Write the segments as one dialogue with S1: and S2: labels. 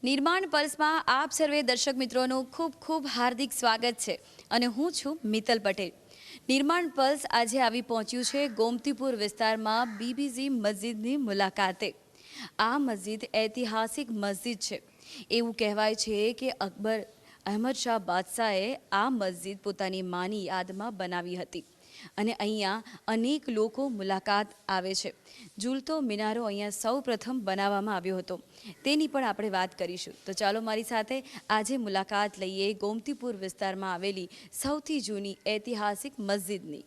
S1: નિર્માણ પલ્સમાં આપ સર્વે દર્શક મિત્રોનું ખૂબ ખૂબ હાર્દિક સ્વાગત છે અને હું છું મિત્તલ પટેલ। નિર્માણ પલ્સ આજે આવી પહોંચ્યું છે ગોમતીપુર વિસ્તારમાં બીબીસી મસ્જિદની મુલાકાતે। આ મસ્જિદ ઐતિહાસિક મસ્જિદ છે। એવું કહેવાય છે કે અકબર અહમદ શાહ બાદશાહે આ મસ્જિદ પોતાની માની યાદમાં બનાવી હતી અને અહીંયા અનેક લોકો મુલાકાત આવે છે। ઝૂલતો મિનારો અહીંયા સૌ પ્રથમ બનાવવામાં આવ્યો હતો, તેની પણ આપણે વાત કરીશું। તો ચાલો મારી સાથે આજે મુલાકાત લઈએ ગોમતીપુર વિસ્તારમાં આવેલી સૌથી જૂની ઐતિહાસિક મસ્જિદની।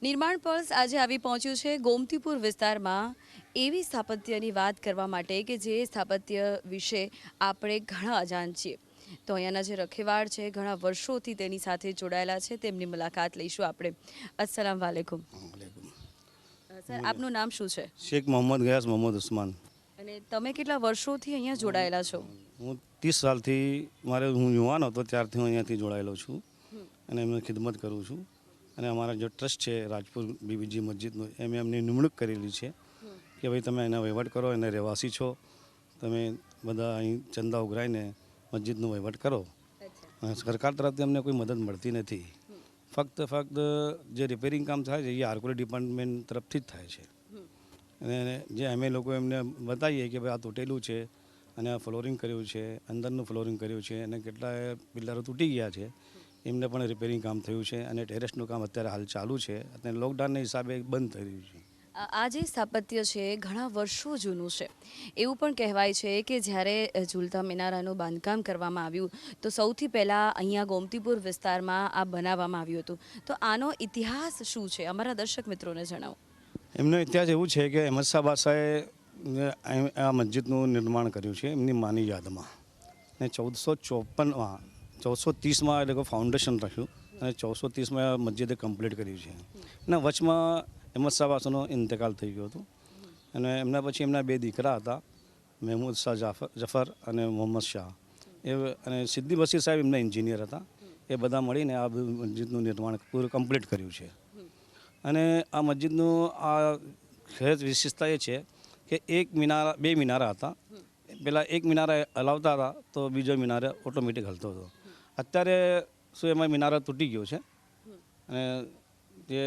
S1: નિર્માણ પલ્સ આજે આવી પહોંચ્યું છે ગોમતીપુર વિસ્તારમાં એવી સ્થાપત્યની વાત કરવા માટે કે જે સ્થાપત્ય વિશે આપણે ઘણા અજાણ છીએ। તો અહીંયાના જે રખેવાળ છે ઘણા વર્ષોથી તેની સાથે જોડાયેલા છે, તેમની મુલાકાત લઈશું આપણે। અસ્સલામ વાલેકુમ સર, આપનું નામ શું છે?
S2: शेख मोहम्मद गयास मोहम्मद उस्मान।
S1: અને તમે કેટલા વર્ષોથી અહીંયા જોડાયેલા છો?
S2: હું 30 સાલથી હું યુવાન હતો ત્યારથી હું અહીંયાથી જોડાયેલો છું અને એમની ખિદમત કરું છું। અને અમારા જે ટ્રસ્ટ છે રાજપુર બીબીજી મસ્જિદનું, એમની નિમણૂક કરેલી છે કે ભાઈ તમે એના વહીવટ કરો, એને રહેવાસી છો, તમે બધા અહીં ચંદા ઉઘરાઈને મસ્જિદનો વહીવટ કરો। સરકાર તરફથી અમને કોઈ મદદ મળતી નથી। ફક્ત જે રિપેરિંગ કામ થાય છે એ આર્કોલી ડિપાર્ટમેન્ટ તરફથી જ થાય છે। અને જે અમે લોકો એમને બતાવીએ કે ભાઈ આ તૂટેલું છે અને આ ફ્લોરિંગ કર્યું છે, અંદરનું ફ્લોરિંગ કર્યું છે અને કેટલાય પિલ્લરો તૂટી ગયા છે, એમને પણ રિપેરિંગ કામ થયું છે અને ટેરેસનું કામ અત્યારે હાલ ચાલુ છે અને લોકડાઉનના હિસાબે બંધ થઈ રહ્યું છે।
S1: આ જે સ્થાપત્ય છે ઘણા વર્ષો જૂનું છે। એવું પણ કહેવાય છે કે જ્યારે ઝૂલતા મિનારાનું બાંધકામ કરવામાં આવ્યું તો સૌથી પહેલાં અહીંયા ગોમતીપુર વિસ્તારમાં આ બનાવવામાં આવ્યું હતું। તો આનો ઇતિહાસ શું છે, અમારા દર્શક મિત્રોને જણાવો।
S2: એમનો ઇતિહાસ એવું છે કે અહમદ શાહ બાદશાહે આ મસ્જિદનું નિર્માણ કર્યું છે એમની માની યાદમાં, અને 1454માં 1430માં એ લોકો ફાઉન્ડેશન રાખ્યું અને 1430માં આ મસ્જિદે કમ્પ્લીટ કર્યું છે। અને વચમાં અહમદ શાહ બાદશાહનો ઇંતકાલ થઈ ગયો હતો અને એમના પછી એમના બે દીકરા હતા, મહેમૂદ શાહ જફર અને મોહમ્મદ શાહ, અને સિદ્દી બશીર સાહેબ એમના એન્જિનિયર હતા। એ બધા મળીને આ મસ્જિદનું નિર્માણ પૂરું કમ્પ્લીટ કર્યું છે। અને આ મસ્જિદનું આ ખાસ વિશેષતા એ છે કે બે મિનારા હતા। પહેલાં એક મિનારા હલાવતા હતા તો બીજો મિનારો ઓટોમેટિક હલતો હતો। અત્યારે શું એમાં મિનારો તૂટી ગયો છે અને જે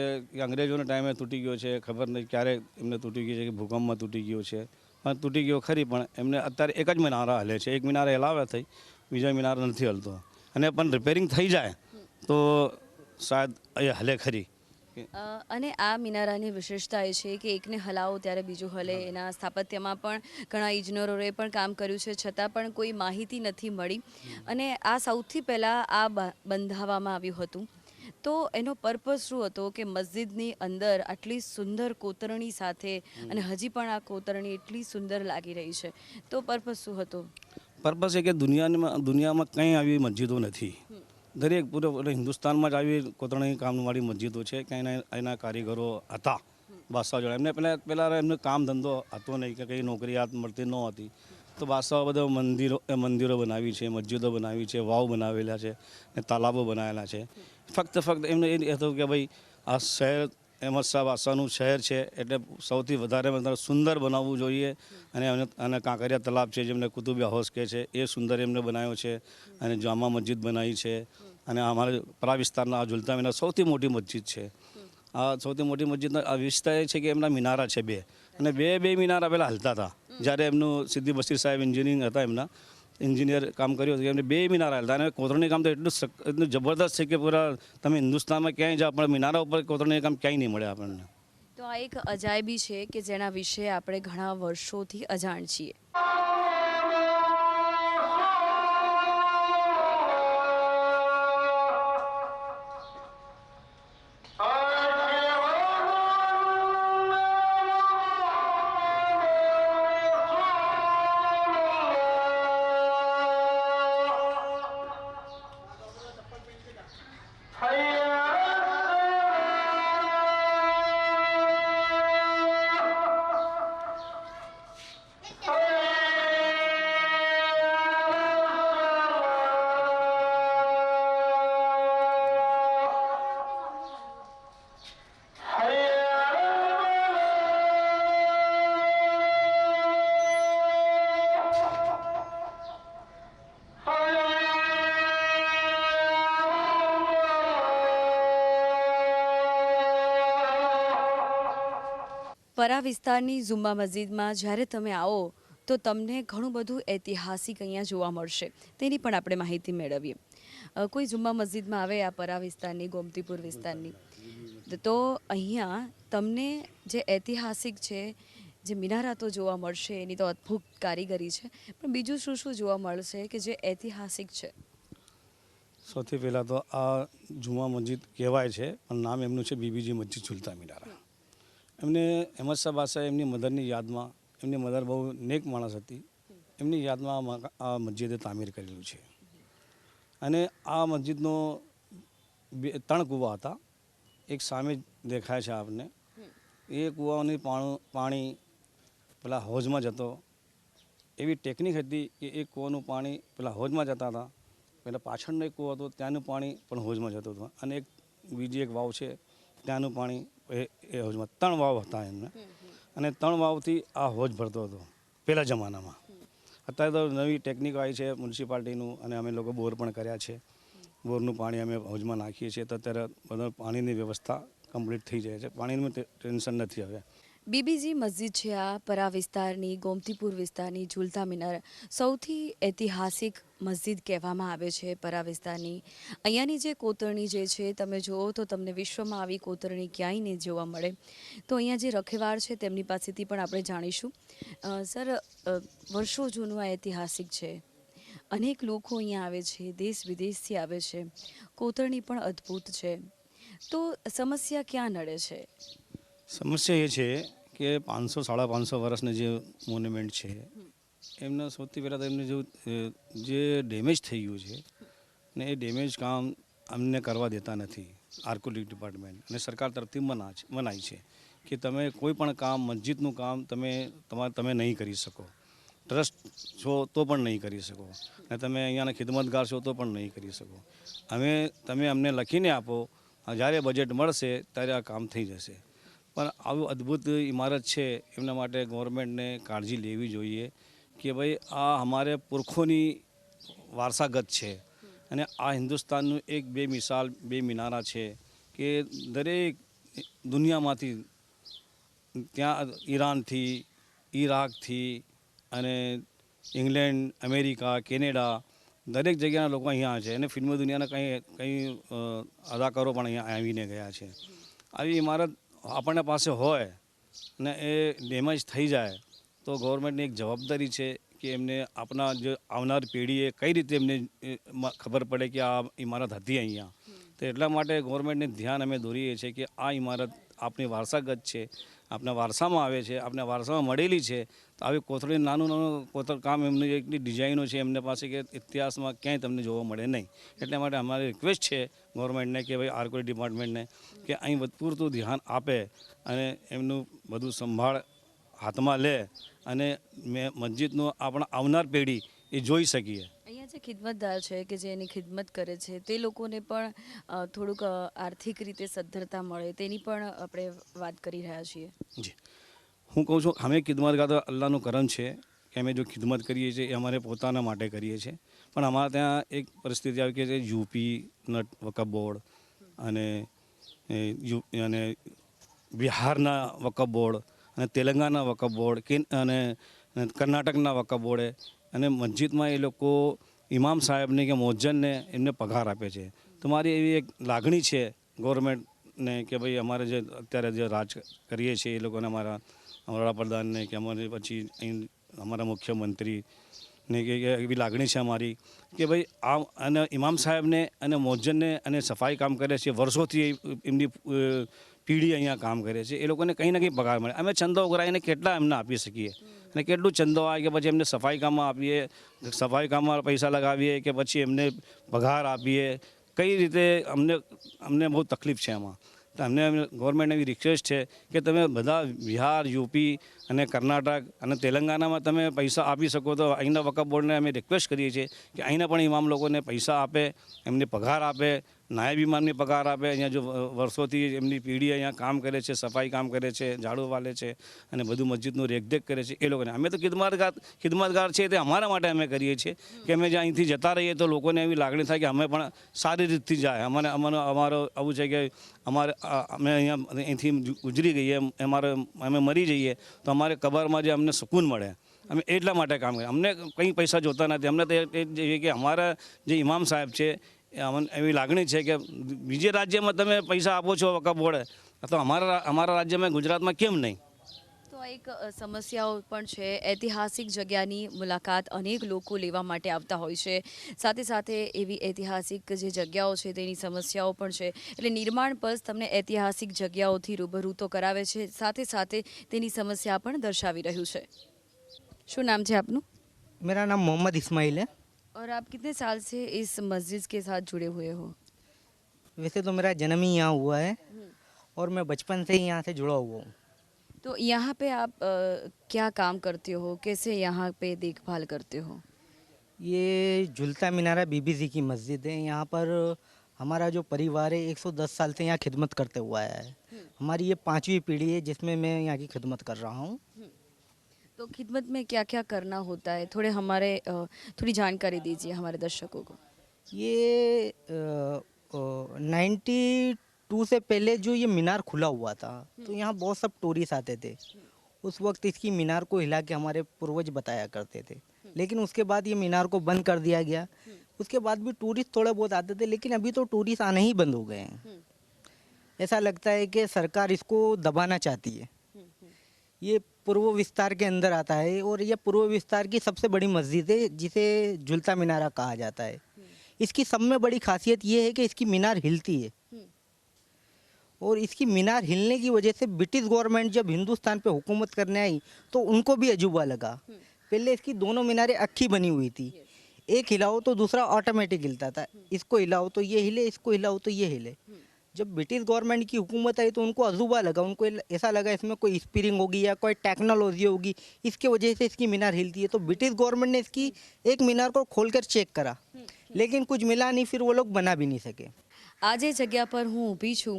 S2: અંગ્રેજોના ટાઈમે તૂટી ગયો છે, ખબર નહીં ક્યારે એમને તૂટી ગયો છે કે ભૂકંપમાં તૂટી ગયો છે, પણ તૂટી ગયો ખરી, પણ એમને અત્યારે એક જ મિનારા હલે છે। એક મિનારા હલાવે થઈ, બીજા મિનારા નથી હલતો, અને પણ રિપેરિંગ થઈ જાય તો શાયદ એ હલે ખરી।
S1: અને આ મિનારાની વિશેષતા એ છે કે એકને હલાવો ત્યારે બીજું હલે। એના સ્થાપત્યમાં પણ ઘણા ઇજનેરોએ પણ કામ કર્યું છે, છતાં પણ કોઈ માહિતી નથી મળી અને આ સૌથી પહેલાં આ બંધાવવામાં આવ્યું હતું। તો એનો પર્પઝ શું હતો કે મસ્જિદની અંદર આટલી સુંદર કોતરણી સાથે, અને હજી પણ આ કોતરણી એટલી સુંદર લાગી રહી છે, તો પર્પઝ શું હતો?
S2: પર્પઝ છે કે દુનિયામાં કંઈ આવી મસ્જિદો નથી। દરેક પૂરે હિન્દુસ્તાનમાં જ આવી કોતરણી કામવાળી મસ્જિદો છે કે એના કારીગરો હતા બાદશાહ જોડે। એમને પહેલાં એમનો કામ ધંધો હતો નહીં કે કંઈ નોકરીયાત મળતી ન હતી, તો બાદશાહ બધા મંદિરો બનાવી છે, મસ્જિદો બનાવી છે, વાવ બનાવેલા છે અને તાલાબો બનાવેલા છે। ફક્ત એમને એ હતું કે ભાઈ આ શહેર અહમદ શાહ બાદશાહનું શહેર છે એટલે સૌથી વધારે સુંદર બનાવવું જોઈએ। અને કાંકરિયા તલાબ છે જેમને કુતુબિયા હાઉસ કહે છે, એ સુંદર એમને બનાવ્યો છે અને જામા મસ્જિદ બનાવી છે। અને અમારા પરા વિસ્તારના આ ઝૂલતા મિનાર સૌથી મોટી મસ્જિદ છે। આ સૌથી મોટી મસ્જિદનો આ વિસ્તાર એ છે કે એમના મિનારા છે બે, અને બે મિનારા પહેલાં હલતા હતા જ્યારે એમનું સિદ્દી બશીર સાહેબ એન્જિનિયરિંગ હતા એમના, એન્જિનિયર કામ કર્યું હતું એમને 2 મિનારા હતા અને કોતરણી કામ તો એટલું જબરદસ્ત છે કે પૂરા તમે હિન્દુસ્તાનમાં ક્યાંય જાઓ પણ મિનારા ઉપર કોતરણી કામ ક્યાંય નહીં મળે આપણને.
S1: તો આ એક અજાયબી છે કે જેના વિશે આપણે ઘણા વર્ષોથી અજાણ છીએ. પરા વિસ્તારની ઝુમ્મા મસ્જિદમાં જ્યારે તમે આવો તો તમને ઘણું બધું ઐતિહાસિક અહીંયા જોવા મળશે, તેની પણ આપણે માહિતી મેળવીએ. કોઈ ઝુમ્મા મસ્જિદમાં આવે આ પરા વિસ્તારની, ગોમતીપુર વિસ્તારની, તો અહીંયા તમને જે ઐતિહાસિક છે, જે મિનારા તો જોવા મળશે, એની તો અદ્ભુત કારીગરી છે, પણ બીજું શું શું જોવા મળશે કે જે ઐતિહાસિક છે?
S2: સૌથી પહેલાં તો આ જુમા મસ્જિદ કહેવાય છે પણ નામ એમનું છે બીબીજી મસ્જિદ ઝુલતા મિનારા. એમને અહેમદ શાહ બાદશાહ એમની મદરની યાદમાં, એમની મદર બહુ નેક માણસ હતી, એમની યાદમાં આ મસ્જિદે તામીર કરેલું છે. અને આ મસ્જિદનો 3 કૂવા હતા. એક સામે દેખાય છે આપને, એ કૂવાની પાણી પેલા હોજમાં જતો. એવી ટેકનિક હતી કે એ કૂવાનું પાણી પેલા હોજમાં જતા હતા. પહેલાં પાછળનો એક કૂવો હતો, ત્યાંનું પાણી પણ હોજમાં જતું હતું. અને બીજી એક વાવ છે, ત્યાંનું પાણી એ હોજમાં. 3 વાવ હતા એમને. અને 3 વાવથી આ હોજ ભરતો હતો પહેલા જમાનામાં. અત્યારે તો નવી ટેકનિક આવી છે મ્યુનિસિપાલિટીનું, અને અમે લોકો બોર પણ કર્યા છે. બોરનું પાણી અમે હોજમાં નાખીએ છીએ તો અત્યારે બધા પાણીની વ્યવસ્થા કમ્પ્લીટ થઈ જાય છે. પાણીનું ટેન્શન નથી હવે.
S1: બીબીજી મસ્જિદ છે આ પરા વિસ્તારની, ગોમતીપુર વિસ્તારની ઝુલતા મિનાર સૌથી ઐતિહાસિક મસ્જિદ કહેવામાં આવે છે પરા વિસ્તારની. અહીંયાની જે કોતરણી જે છે, તમે જુઓ તો તમને વિશ્વમાં આવી કોતરણી ક્યાંય નહીં જોવા મળે. તો અહીંયા જે રખેવાળ છે તેમની પાસેથી પણ આપણે જાણીશું. સર, વર્ષો જૂનું આ ઐતિહાસિક છે, અનેક લોકો અહીંયા આવે છે, દેશ વિદેશથી આવે છે, કોતરણી પણ અદ્ભુત છે, તો સમસ્યા ક્યાં નડે છે?
S2: સમસ્યા એ છે કે 500-550 વર્ષના જે મોન્યુમેન્ટ છે એમને સૌથી પહેલાં તો એમને જે ડેમેજ થઈ ગયું છે ને એ ડેમેજ કામ અમને કરવા દેતા નથી આર્કોલોજી ડિપાર્ટમેન્ટ. અને સરકાર તરફથી મનાય છે કે તમે કોઈ પણ કામ, મસ્જિદનું કામ તમે નહીં કરી શકો. ટ્રસ્ટ છો તો પણ નહીં કરી શકો, અને તમે અહીંયાના ખિદમતગાર છો તો પણ નહીં કરી શકો. તમે અમને લખીને આપો, જ્યારે બજેટ મળશે ત્યારે આ કામ થઈ જશે. પણ આવું અદ્ભુત ઇમારત છે, એમના માટે ગવર્મેન્ટને કાળજી લેવી જોઈએ કે ભાઈ આ અમારે પુરખોની વારસાગત છે. અને આ હિન્દુસ્તાનનું 1-2 મિસાલ, 2 મિનારા છે કે દરેક દુનિયામાંથી, ત્યાં ઈરાનથી, ઈરાકથી અને ઇંગ્લેન્ડ, અમેરિકા, કેનેડા, દરેક જગ્યાના લોકો અહીંયા છે. અને ફિલ્મ દુનિયાના કંઈ અદાકારો પણ અહીંયા આવીને ગયા છે. આવી ઇમારત આપણને પાસે હોય ને એ ડેમેજ થઈ જાય તો ગવર્મેન્ટની એક જવાબદારી છે કે એમને આપણા જે આવનાર પેઢીએ કઈ રીતે એમને ખબર પડે કે આ ઇમારત હતી અહીંયા. તો એટલા માટે ગવર્મેન્ટને ધ્યાન અમે દોરીએ છીએ કે આ ઇમારત આપણી વારસાગત છે, આપણા વારસામાં આવે છે, આપણા વારસામાં મળેલી છે. તો આવી કોતરણી નાનું કોતરકામ એમની એટલી ડિઝાઇનો છે એમને પાસે કે ઇતિહાસમાં ક્યાંય તમને જોવા મળે નહીં. એટલા માટે અમારી રિક્વેસ્ટ છે ગવર્મેન્ટને કે ભાઈ આર્કોલોજી ડિપાર્ટમેન્ટને કે અહીં પૂરતું ધ્યાન આપે અને એમનું બધું સંભાળ હાથમાં લે અને મસ્જિદનું આપણા આવનાર પેઢી એ જોઈ શકીએ.
S1: અહીંયા જે ખિદમતદાર છે કે જે એની ખિદમત કરે છે તે લોકોને પણ થોડુંક આર્થિક રીતે સદ્ધરતા મળે તેની પણ આપણે વાત કરી રહ્યા છીએ.
S2: જી, હું કહું છું અમે ખિદમતગાર તો અલ્લાહનું કરમ છે કે અમે જો ખિદમત કરીએ છીએ એ અમારે પોતાના માટે કરીએ છીએ. પણ અમારા ત્યાં એક પરિસ્થિતિ આવી કે યુપી વકફ બોર્ડ અને બિહારના વકફ બોર્ડ અને તેલંગાના વકફ બોર્ડ અને કર્ણાટકના વકફ બોર્ડે અને મસ્જિદમાં એ લોકો ઇમામ સાહેબને કે મોજ્જનને એમને પગાર આપે છે. તો મારી એવી એક લાગણી છે ગવર્મેન્ટને કે ભાઈ અમારે જે અત્યારે જે રાજ કરીએ છીએ એ લોકોને અમારા વડાપ્રધાનને કે અમારે પછી અહીં અમારા મુખ્યમંત્રી ને કે એવી લાગણી છે અમારી કે ભાઈ આ અને ઇમામ સાહેબને અને મોજ્જનને અને સફાઈ કામ કરે છે, વર્ષોથી એમની પેઢી અહીંયા કામ કરે છે, એ લોકોને કંઈ ને કંઈ પગાર મળે. અમે ચંદો ઉઘરાઈને કેટલા એમને આપી શકીએ અને કેટલું ચંદો આવે કે પછી એમને સફાઈ કામમાં આપીએ, સફાઈ કામમાં પૈસા લગાવીએ કે પછી એમને પગાર આપીએ, કઈ રીતે અમને બહુ તકલીફ છે એમાં. તો અમને ગવર્મેન્ટ એવી રિક્વેસ્ટ છે કે તમે બધા બિહાર, યુપી અને કર્ણાટક અને તેલંગાણામાં તમે પૈસા આપી શકો તો અહીંના વકફ બોર્ડને અમે રિક્વેસ્ટ કરીએ છીએ કે અહીંના પણ ઇમામ લોકોને પૈસા આપે, એમને પગાર આપે, નાયબ ઇમામની પગાર આપે. અહીંયા જો વર્ષોથી એમની પેઢી અહીંયા કામ કરે છે, સફાઈ કામ કરે છે, ઝાડુ વાલે છે અને બધું મસ્જિદનું રેખદેખ કરે છે એ લોકોને. અમે તો ખિદમતગાર છે તે અમારા માટે અમે કરીએ છીએ કે અમે જ્યાં અહીંથી જતા રહીએ તો લોકોને એવી લાગણી થાય કે અમે પણ સારી રીતથી જાય. અમારો આવું છે કે અમે અહીંથી ગુજરી ગઈએ, અમે મરી જઈએ તો અમારે કબરમાં જે અમને સુકૂન મળે, અમે એટલા માટે કામ કરીએ. અમને કંઈ પૈસા જોતા નથી. અમને તો એ જોઈએ કે અમારા જે ઇમામ સાહેબ છે અમને એવી લાગણી છે કે બીજે રાજ્યમાં તમે પૈસા આપો છો વકફ બોર્ડે તો અમારા રાજ્યમાં ગુજરાતમાં કેમ નહીં?
S1: તો એક સમસ્યાઓ પણ છે. ઐતિહાસિક જગ્યાની મુલાકાત અનેક લોકો લેવા માટે આવતા હોય છે. સાથે સાથે એવી ઐતિહાસિક જે જગ્યાઓ છે તેની સમસ્યાઓ પણ છે. એટલે નિર્માણ પલ્સ તમને ઐતિહાસિક જગ્યાઓથી રૂબરૂ તો કરાવે છે, સાથે સાથે તેની સમસ્યા પણ દર્શાવી રહ્યું છે. શું નામ છે આપનું?
S3: मेरा नाम मोहम्मद इस्माइल है।
S1: और आप कितने साल से इस मस्जिद के साथ जुड़े हुए हो?
S3: वैसे तो मेरा जन्म ही यहाँ हुआ है और मैं बचपन से ही यहाँ से जुड़ा हुआ हूँ।
S1: तो यहाँ पे आप क्या काम करते हो, कैसे यहाँ पे देखभाल करते हो?
S3: ये झुलता मीनारा बीबीसी की मस्जिद है। यहाँ पर हमारा जो परिवार है 110 साल से यहाँ खिदमत करते हुआ आया है। हमारी ये 5वीं पीढ़ी है जिसमें मैं यहाँ की खिदमत कर रहा हूँ।
S1: तो खिदमत में क्या क्या करना होता है, थोड़ी जानकारी दीजिए हमारे दर्शकों को।
S3: ये 92 से पहले जो ये मीनार खुला हुआ था तो यहाँ बहुत सब टूरिस्ट आते थे। उस वक्त इसकी मीनार को हिला के हमारे पूर्वज बताया करते थे, लेकिन उसके बाद ये मीनार को बंद कर दिया गया। उसके बाद भी टूरिस्ट थोड़े बहुत आते थे, लेकिन अभी तो टूरिस्ट आने ही बंद हो गए हैं। ऐसा लगता है कि सरकार इसको दबाना चाहती है। ये पूर्व विस्तार के अंदर आता है और यह पूर्व विस्तार की सबसे बड़ी मस्जिद है जिसे झुलता मीनारा कहा जाता है। इसकी सब में बड़ी खासियत ये है कि इसकी मीनार हिलती है और इसकी मीनार हिलने की वजह से ब्रिटिश गवर्नमेंट जब हिंदुस्तान पे हुकूमत करने आई तो उनको भी अजूबा लगा। पहले इसकी दोनों मीनारें अक्खी बनी हुई थी, एक हिलाओ तो दूसरा ऑटोमेटिक हिलता था, इसको हिलाओ तो ये हिले, इसको हिलाओ तो ये हिले। जब ब्रिटिश गवर्नमेंट की हुकूमत आई तो उनको अजूबा लगा, उनको ऐसा लगा इसमें कोई स्पीरिंग होगी या कोई टेक्नोलॉजी होगी, इसके वजह से इसकी मीनार हिलती है। तो ब्रिटिश गवर्नमेंट ने इसकी एक मीनार को खोलकर चेक करा, लेकिन कुछ मिला नहीं, फिर वो लोग बना भी नहीं सके।
S1: આ જે જગ્યા પર હું ઊભી છું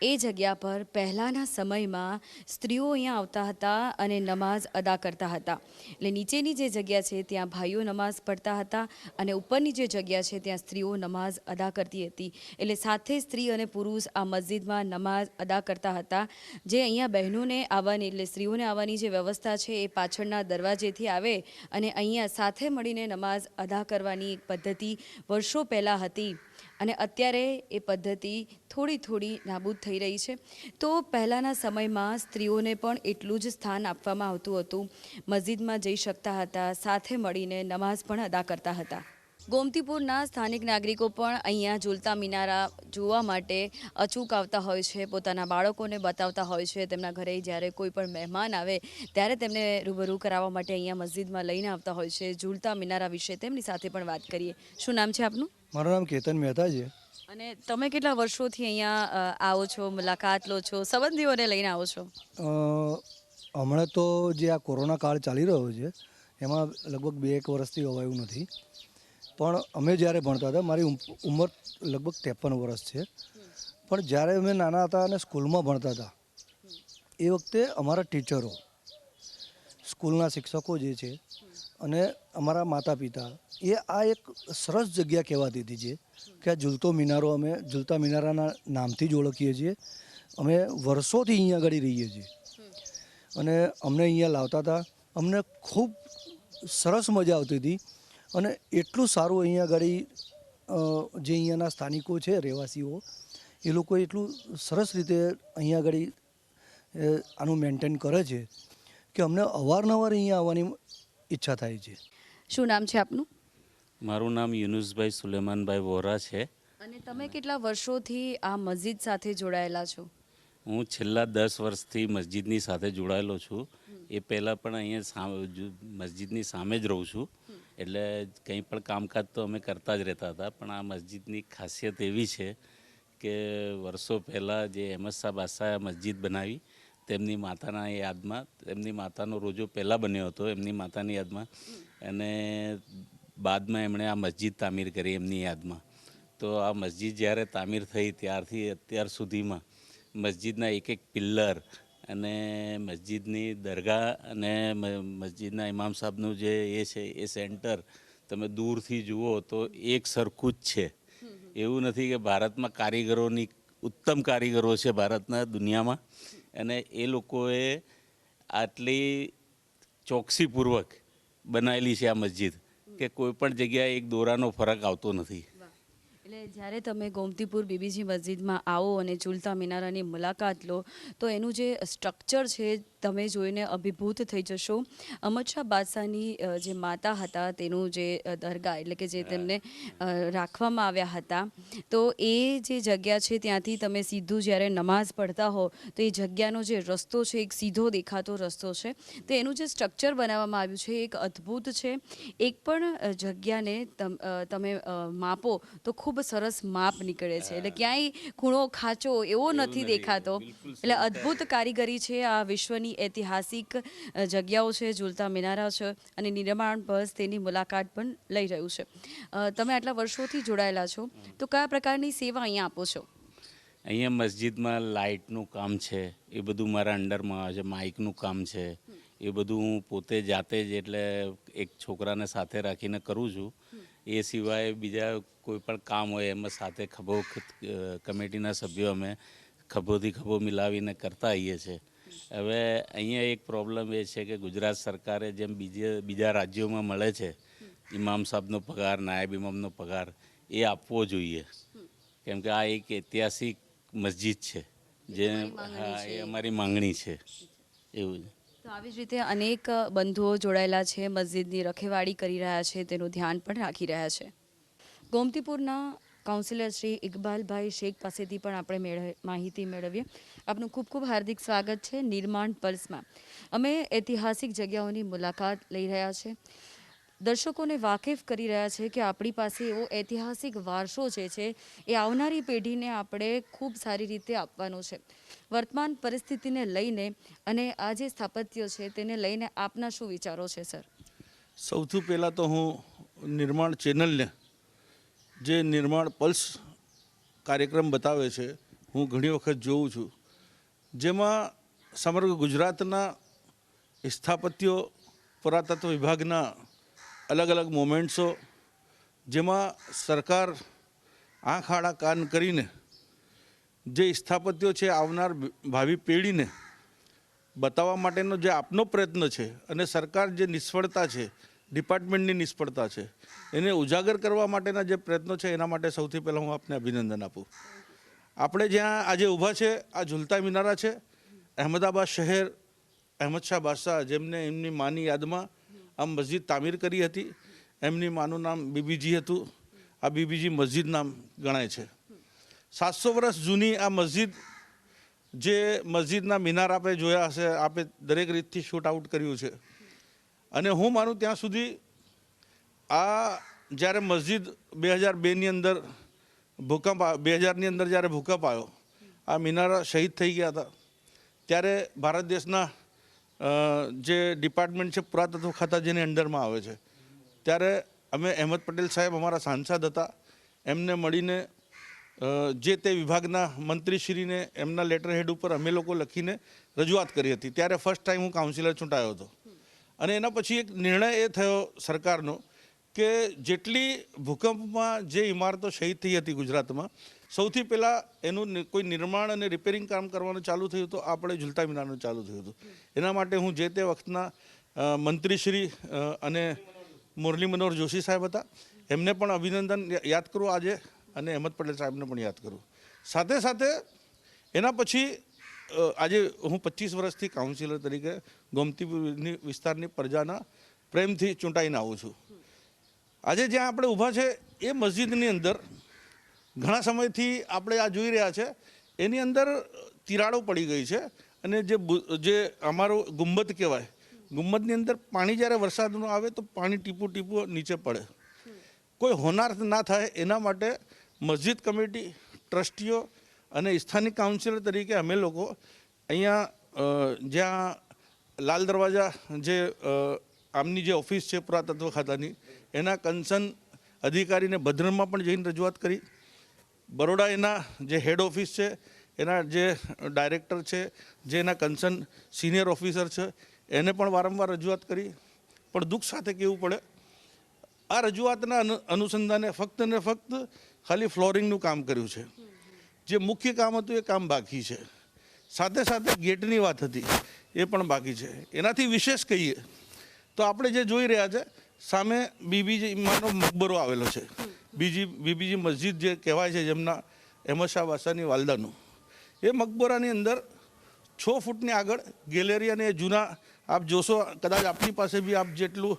S1: એ જગ્યા પર પહેલાંના સમયમાં સ્ત્રીઓ અહીંયા આવતા હતા અને નમાઝ અદા કરતા હતા. એટલે નીચેની જે જગ્યા છે ત્યાં ભાઈઓ નમાઝ પઢતા હતા અને ઉપરની જે જગ્યા છે ત્યાં સ્ત્રીઓ નમાઝ અદા કરતી હતી. એટલે સાથે સ્ત્રી અને પુરુષ આ મસ્જિદમાં નમાઝ અદા કરતા હતા. જે અહીંયા બહેનોને આવવાની એટલે સ્ત્રીઓને આવવાની જે વ્યવસ્થા છે એ પાછળના દરવાજેથી આવે અને અહીંયા સાથે મળીને નમાઝ અદા કરવાની એક પદ્ધતિ વર્ષો પહેલાં હતી અને અત્યારે એ પદ્ધતિ થોડી નાબૂદ થઈ રહી છે. તો પહેલાંના સમયમાં સ્ત્રીઓને પણ એટલું જ સ્થાન આપવામાં આવતું હતું, મસ્જિદમાં જઈ શકતા હતા, સાથે મળીને નમાઝ પણ અદા કરતા હતા. ગોમતીપુરના સ્થાનિક નાગરિકો પણ અહીંયા ઝૂલતા મિનારા જોવા માટે અચૂક આવતા હોય છે, પોતાના બાળકોને બતાવતા હોય છે. તેમના ઘરે જ્યારે કોઈ પણ મહેમાન આવે ત્યારે તેમને રૂબરૂ કરાવવા માટે અહીંયા મસ્જિદમાં લઈને આવતા હોય છે. ઝૂલતા મિનારા વિશે તેમની સાથે પણ વાત કરીએ. શું નામ છે આપનું?
S4: મારું નામ કેતન મહેતા છે.
S1: અને તમે કેટલા વર્ષોથી અહીંયા આવો છો, મુલાકાત લો છો, સંબંધીઓને લઈને આવો છો?
S4: હમણાં તો જે આ કોરોના કાળ ચાલી રહ્યો છે એમાં લગભગ 2-1 વર્ષથી અવાયું નથી, પણ અમે જ્યારે ભણતા હતા, મારી ઉંમર લગભગ 53 વર્ષ છે, પણ જ્યારે અમે નાના હતા અને સ્કૂલમાં ભણતા હતા એ વખતે અમારા ટીચરો, સ્કૂલના શિક્ષકો જે છે અને અમારા માતા પિતા એ આ એક સરસ જગ્યા કહેવાતી હતી છે કે આ અમે ઝૂલતા મિનારાના નામથી જ ઓળખીએ છીએ. અમે વર્ષોથી અહીંયા આગળ રહીએ છીએ અને અમને અહીંયા લાવતા હતા. અમને ખૂબ સરસ મજા આવતી હતી અને એટલું સારું અહીંયા આગળ જે અહીંયાના સ્થાનિકો છે રહેવાસીઓ એ લોકો એટલું સરસ રીતે અહીંયા આગળ આનું મેન્ટેન કરે છે કે અમને અવારનવાર અહીંયા આવવાની ઈચ્છા થાય છે.
S1: શું નામ છે આપનું?
S5: મારું નામ યુનુસભાઈ સુલેમાનભાઈ વોરા છે.
S1: અને તમે કેટલા વર્ષોથી આ મસ્જિદ સાથે જોડાયેલા છો?
S5: હું છેલ્લા 10 વર્ષથી મસ્જિદની સાથે જોડાયેલો છું. એ પહેલાં પણ અહીંયા મસ્જિદની સામે જ રહું છું, એટલે કંઈ પણ કામકાજ તો અમે કરતા જ રહેતા હતા. પણ આ મસ્જિદની ખાસિયત એવી છે કે વર્ષો પહેલાં જે અહેમદ શાહ બાદશાહે મસ્જિદ બનાવી તેમની માતાના યાદમાં, તેમની માતાનો રોજો પહેલાં બન્યો હતો એમની માતાની યાદમાં, અને બાદમાં એમણે આ મસ્જિદ તામીર કરી એમની યાદમાં. તો આ મસ્જિદ જ્યારે તામીર થઈ ત્યારથી અત્યાર સુધીમાં મસ્જિદના એક એક પિલ્લર અને મસ્જિદની દરગાહ અને મસ્જિદના ઇમામ સાહેબનું જે એ છે એ સેન્ટર તમે દૂરથી જુઓ તો એક સરખું જ છે. એવું નથી કે ભારતમાં કારીગરોની ઉત્તમ કારીગરો છે ભારતના દુનિયામાં, અને એ લોકોએ આટલી ચોકસીપૂર્વક બનાવેલી છે આ મસ્જિદ કે કોઈ પણ જગ્યાએ એક દોરાનો ફરક આવતો નથી.
S1: એટલે જ્યારે તમે ગોમતીપુર બીબીજી મસ્જિદમાં આવો અને ઝૂલતા મિનારાની મુલાકાત લો તો એનું જે સ્ટ્રક્ચર છે તમે જોઈને અભિભૂત થઈ જશો. અહમદ શાહ બાદશાહની જે માતા હતા તેનું જે દરગાહ એટલે કે જે તેમને રાખવામાં આવ્યા હતા, તો એ જે જગ્યા છે ત્યાંથી તમે સીધું જ્યારે નમાઝ પઢતા હો તો એ જગ્યાનો જે રસ્તો છે એક સીધો દેખાતો રસ્તો છે. તો એનું જે સ્ટ્રક્ચર બનાવવામાં આવ્યું છે એક અદ્ભુત છે. એક પણ જગ્યાને તમે માપો તો ખૂબ સરસ માપ નીકળે છે, એટલે ક્યાંય ખૂણો ખાંચો એવો નથી દેખાતો. એટલે અદ્ભુત કારીગરી છે. આ વિશ્વની ઐતિહાસિક જગ્યાઓ છે, ઝૂલતા મિનારા છે, અને નિર્માણ બસ તેની મુલાકાત પણ લઈ રહ્યું છે. તમે આટલા વર્ષોથી જોડાયેલા છો તો કયા પ્રકારની સેવા અહીંયા આપો છો?
S5: અહીંયા મસ્જિદમાં લાઇટનું કામ છે, એ બધું મારા અંડરમાં આવે છે. માઇકનું કામ છે, એ બધું હું પોતે જાતે જ એટલે એક છોકરાને સાથે રાખીને કરું છું. એ સિવાય બીજા કોઈ પણ કામ હોય એમાં સાથે ખભો કમિટીના સભ્યો અમે ખભોથી ખભો મિલાવીને કરતા આવીએ છીએ. હવે અહીંયા એક પ્રોબ્લેમ એ છે કે ગુજરાત સરકારે જેમ બીજા રાજ્યોમાં મળે છે ઇમામ સાહેબનો પગાર, નાયબ ઇમામનો પગાર, એ આપવો જોઈએ, કેમ કે આ એક ઐતિહાસિક મસ્જિદ છે જે એ અમારી માંગણી છે. એવું છે.
S1: તો આવી જ રીતે અનેક બંધુઓ જોડાયેલા છે, મસ્જિદની રખેવાળી કરી રહ્યા છે, તેનું ધ્યાન પણ રાખી રહ્યા છે. ગોમતીપુરના કાઉન્સિલર શ્રી ઇકબાલભાઈ શેખ પાસેથી પણ આપણે માહિતી મેળવીએ. આપનું ખૂબ ખૂબ હાર્દિક સ્વાગત છે નિર્માણ પલ્સમાં. અમે ઐતિહાસિક જગ્યાઓની મુલાકાત લઈ રહ્યા છે, દર્શકોને વાકેફ કરી રહ્યા છે કે આપણી પાસે એવો ઐતિહાસિક વારસો જે છે એ આવનારી પેઢીને આપણે ખૂબ સારી રીતે આપવાનો છે. વર્તમાન પરિસ્થિતિને લઈને અને આ જે સ્થાપત્ય છે તેને લઈને આપના શું વિચારો છે સર?
S6: સૌથી પહેલાં તો હું નિર્માણ ચેનલને જે નિર્માણ પલ્સ કાર્યક્રમ બતાવે છે હું ઘણી વખત જોઉં છું, જેમાં સમગ્ર ગુજરાતના સ્થાપત્યો, પુરાતત્વ વિભાગના અલગ અલગ મોમેન્ટ્સો, જેમાં સરકાર આંખ આડા કાન કરીને જે સ્થાપત્યો છે આવનાર ભાવિ પેઢીને બતાવવા માટેનો જે આપનો પ્રયત્ન છે, અને સરકાર જે નિષ્ફળતા છે, ડિપાર્ટમેન્ટની નિષ્ફળતા છે, એને ઉજાગર કરવા માટેના જે પ્રયત્નો છે એના માટે સૌથી પહેલાં હું આપને અભિનંદન આપું. આપણે જ્યાં આજે ઊભા છે આ ઝૂલતા મિનારા છે. અહેમદાબાદ શહેર અહેમદ શાહ બાદશાહ જેમને એમની માની યાદમાં આ મસ્જિદ તામીર કરી હતી, એમની માનું નામ બીબીજી હતું. આ બીબીજી મસ્જિદ નામ ગણાય છે. 700 વર્ષ જૂની આ મસ્જિદ, જે મસ્જિદના મિનાર આપણે જોયા હશે, આપણે દરેક રીતથી શૂટ આઉટ કર્યું છે. અને હું માનું ત્યાં સુધી આ જ્યારે મસ્જિદ 2002ની અંદર ભૂકંપ 2000ની અંદર જ્યારે ભૂકંપ આવ્યો, આ મિનારા શહીદ થઈ ગયા હતા, ત્યારે ભારત દેશના જે ડિપાર્ટમેન્ટ છે પુરાતત્વ ખાતા જેને અંડરમાં આવે છે, ત્યારે અમે અહેમદ પટેલ સાહેબ અમારા સાંસદ હતા, એમને મળીને જે તે વિભાગના મંત્રીશ્રીને એમના લેટર હેડ ઉપર અમે લોકો લખીને રજૂઆત કરી હતી. ત્યારે ફર્સ્ટ ટાઈમ હું કાઉન્સિલર ચૂંટાયો હતો. અને એના પછી એક નિર્ણય એ થયો સરકારનો કે જેટલી ભૂકંપમાં જે ઇમારતો શહીદ થઈ હતી ગુજરાતમાં, સૌથી પહેલાં એનું કોઈ નિર્માણ અને રિપેરિંગ કામ કરવાનું ચાલુ થયું તો આપણે ઝૂલતા મિનારનું ચાલુ થયું હતું. એના માટે હું જે તે વખતના મંત્રીશ્રી અને મુરલી મનોહર જોશી સાહેબ હતા, એમને પણ અભિનંદન યાદ કરું આજે, અને અહેમદ પટેલ સાહેબને પણ યાદ કરું. સાથે સાથે એના પછી આજે હું 25 વર્ષથી કાઉન્સિલર તરીકે ગોમતીપુરની વિસ્તારની પ્રજાના પ્રેમથી ચૂંટાઈને આવું છું. આજે જ્યાં આપણે ઊભા છે એ મસ્જિદની અંદર ઘણા સમયથી આપણે આ જોઈ રહ્યા છે, એની અંદર તિરાડો પડી ગઈ છે, અને જે અમારો ગુંબદ કહેવાય, ગુંબદની અંદર પાણી જ્યારે વરસાદનું આવે તો પાણી ટીપું ટીપું નીચે પડે. કોઈ હોનારત ના થાય એના માટે મસ્જિદ કમિટી, ટ્રસ્ટીઓ અને સ્થાનિક કાઉન્સિલર તરીકે અમે લોકો અહીંયા જ્યાં લાલ દરવાજા જે આમની જે ઓફિસ છે પુરાતત્વ ખાતાની, એના કન્સર્ન અધિકારીને ભદ્રમાં પણ જઈને રજૂઆત કરી. બરોડા એના જે હેડ ઓફિસ છે, એના જે ડાયરેક્ટર છે, જે એના કન્સર્ન સિનિયર ઓફિસર છે, એને પણ વારંવાર રજૂઆત કરી. પણ દુઃખ સાથે કહેવું પડે, આ રજૂઆતના અનુસંધાને ફક્ત ને ફક્ત ખાલી ફ્લોરિંગનું કામ કર્યું છે. જે મુખ્ય કામ હતું એ કામ બાકી છે. સાથે સાથે ગેટની વાત હતી એ પણ બાકી છે. એનાથી વિશેષ કહીએ તો આપણે જે જોઈ રહ્યા છે સામે બીબીજી ઇમામનો મકબરો આવેલો છે. બીબીજી મસ્જિદ જે કહેવાય છે, જેમના અહેમદ શાહ બાદશાહની વાલદાનું, એ મકબરાની અંદર 6 ફૂટની આગળ ગેલેરી, અને એ જૂના આપ જોશો, કદાચ આપની પાસે બી આપ જેટલું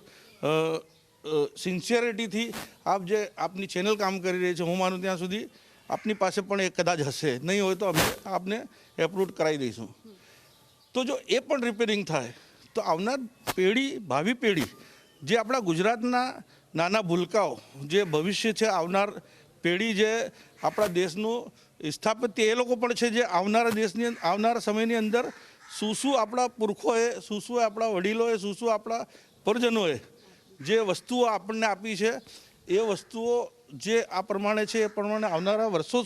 S6: સિન્સિયરિટીથી આપ જે આપની ચેનલ કામ કરી રહી છે, હું માનું ત્યાં સુધી આપની પાસે પણ એ કદાચ હશે, નહીં હોય તો અમે આપને એપ્રૂવ કરાવી દઈશું. તો જો એ પણ રિપેરિંગ થાય તો આવનાર પેઢી, ભાવિ પેઢી, જે આપણા ગુજરાતના નાના ભૂલકાઓ, જે ભવિષ્ય છે, આવનાર પેઢી, જે આપણા દેશનું સ્થાપત્ય એ લોકો પણ છે, જે આવનારા સમયની અંદર શું આપણા પુરખોએ, શું આપણા વડીલોએ, શું આપણા પરજનોએ જે વસ્તુઓ આપણને આપી છે, એ વસ્તુઓ જે આ પ્રમાણે છે એ પ્રમાણે આવનારા વર્ષો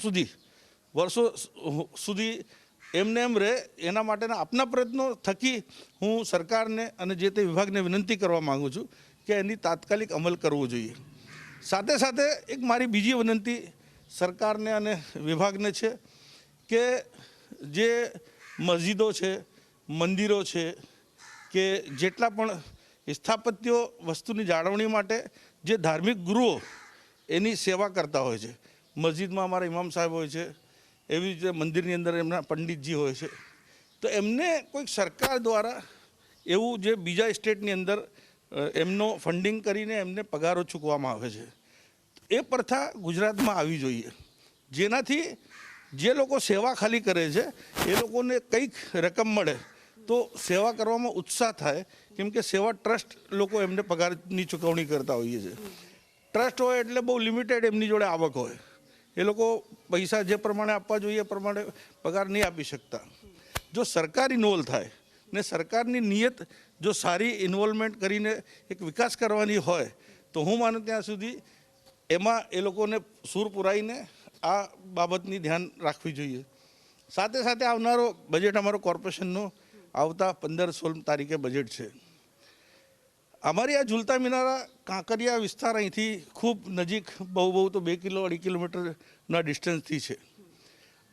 S6: સુધી એમને એમ રહે, એના માટેના આપના પ્રયત્નો થકી હું સરકારને અને જે તે વિભાગને વિનંતી કરવા માગું છું કે એની તાત્કાલિક અમલ કરવો જોઈએ. સાથે સાથે એક મારી બીજી વિનંતી સરકારને અને વિભાગને છે કે જે મસ્જિદો છે, મંદિરો છે, કે જેટલા પણ સ્થાપત્યો વસ્તુની જાળવણી માટે જે ધાર્મિક ગુરુઓ એની સેવા કરતા હોય છે, મસ્જિદમાં અમારા ઇમામ સાહેબ હોય છે, એવી રીતે મંદિરની અંદર એમના પંડિતજી હોય છે, તો એમને કોઈક સરકાર દ્વારા એવું જે બીજા સ્ટેટની અંદર એમનો ફંડિંગ કરીને એમને પગારો ચૂકવવામાં આવે છે, એ પ્રથા ગુજરાતમાં આવી જોઈએ, જેનાથી જે લોકો સેવા ખાલી કરે છે એ લોકોને કંઈક રકમ મળે તો સેવા કરવામાં ઉત્સાહ થાય. કેમ કે સેવા ટ્રસ્ટ લોકો એમને પગારની ચૂકવણી કરતા હોઈએ છે. ટ્રસ્ટ હોય એટલે બહુ લિમિટેડ એમની જોડે આવક હોય, એ લોકો પૈસા જે પ્રમાણે આપવા જોઈએ એ પ્રમાણે પગાર નહીં આપી શકતા. જો સરકાર ઇન્વોલ્વ થાય ને સરકારની નિયત જો સારી ઇન્વોલ્વમેન્ટ કરીને એક વિકાસ કરવાની હોય તો હું માનું ત્યાં સુધી એમાં એ લોકોને સૂર પુરાઈને આ બાબતની ધ્યાન રાખવી જોઈએ. સાથે સાથે આવનારો બજેટ અમારો કોર્પોરેશનનો આવતા 15-16 તારીખે બજેટ છે. અમારી આ ઝૂલતા મિનારા કાંકરિયા વિસ્તાર અહીંથી ખૂબ નજીક, બહુ તો 2-2.5 કિલોમીટરના ડિસ્ટન્સથી છે.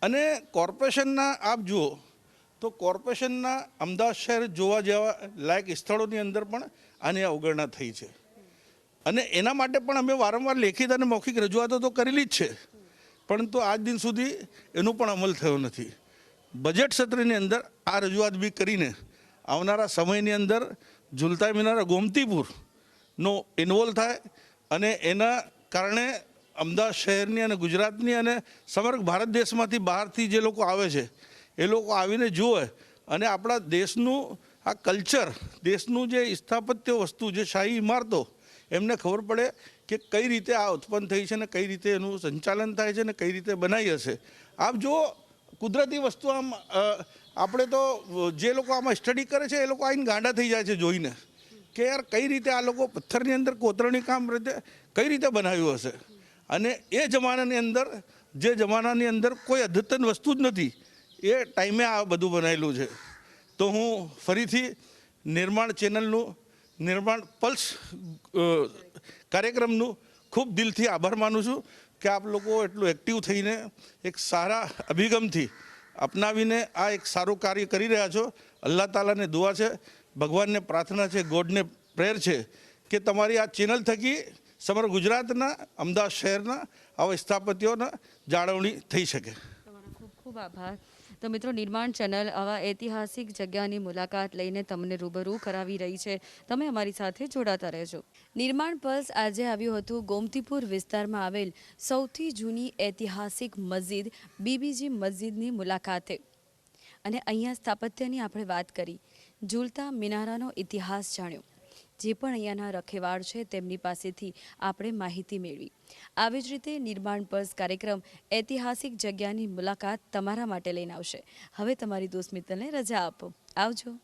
S6: અને કોર્પોરેશનના આપ જુઓ તો કોર્પોરેશનના અમદાવાદ શહેર જોવા જેવા લાયક સ્થળોની અંદર પણ આની અવગણના થઈ છે. અને એના માટે પણ અમે વારંવાર લેખિત અને મૌખિક રજૂઆતો તો કરેલી જ છે, પરંતુ આજ દિન સુધી એનો પણ અમલ થયો નથી. બજેટ સત્રની અંદર આ રજૂઆત બી કરીને આવનારા સમયની અંદર ઝૂલતા મિનારા ગોમતીપુરનો ઇન્વોલ્વ થાય અને એના કારણે અમદાવાદ શહેરની અને ગુજરાતની અને સમગ્ર ભારત દેશમાંથી બહારથી જે લોકો આવે છે એ લોકો આવીને જુએ અને આપણા દેશનું આ કલ્ચર, દેશનું જે સ્થાપત્ય વસ્તુ, જે શાહી ઇમારતો, એમને ખબર પડે કે કઈ રીતે આ ઉત્પન્ન થઈ છે ને કઈ રીતે એનું સંચાલન થાય છે ને કઈ રીતે બનાવી હશે. આપ જો કુદરતી વસ્તુ આમ આપણે તો જે લોકો આમાં સ્ટડી કરે છે એ લોકો આવીને ગાંડા થઈ જાય છે જોઈને કે યાર કઈ રીતે આ લોકો પથ્થરની અંદર કોતરણી કામ રીતે કઈ રીતે બનાવ્યું હશે. અને એ જમાનાની અંદર, જે જમાનાની અંદર કોઈ અદ્યતન વસ્તુ જ નથી, એ ટાઈમે આ બધું બનાવેલું છે. તો હું ફરીથી નિર્માણ ચેનલનું, નિર્માણ પલ્સ કાર્યક્રમનું ખૂબ દિલથી આભાર માનું છું કે આપ લોકો એટલું એક્ટિવ થઈને એક સારા અભિગમથી અપનાવીને આ એક સારું કાર્ય કરી રહ્યા છો. અલ્લાહ તાલાને દુઆ છે ભગવાનને પ્રાર્થના છે, ગોડને પ્રેયર છે કે તમારી આ ચેનલ થકી સમગ્ર ગુજરાતના, અમદાવાદ શહેરના આવા સ્થાપત્યોના જાળવણી થઈ શકે.
S1: તમારો ખૂબ ખૂબ આભાર. તો મિત્રો, નિર્માણ ચેનલ આવા ઐતિહાસિક જગ્યાની મુલાકાત લઈને તમને રૂબરૂ કરાવી રહી છે. તમે અમારી સાથે જોડાતા રહેજો. નિર્માણ પલ્સ આજે આવ્યું હતું ગોમતીપુર વિસ્તારમાં આવેલ સૌથી જૂની ઐતિહાસિક મસ્જિદ બીબીજી મસ્જિદની મુલાકાતે. અને અહીંયા સ્થાપત્યની આપણે વાત કરી, ઝૂલતા મિનારાનો ઇતિહાસ જાણ્યો. જે પણ અહીંયાના રખેવાળ છે તેમની પાસેથી આપણે માહિતી મેળવી. આવી જ રીતે નિર્માણ પલ્સ કાર્યક્રમ ઐતિહાસિક જગ્યાની મુલાકાત તમારા માટે લઈને આવશે. હવે તમારી દોસ્ત મિત્તલને રજા આપો. આવજો.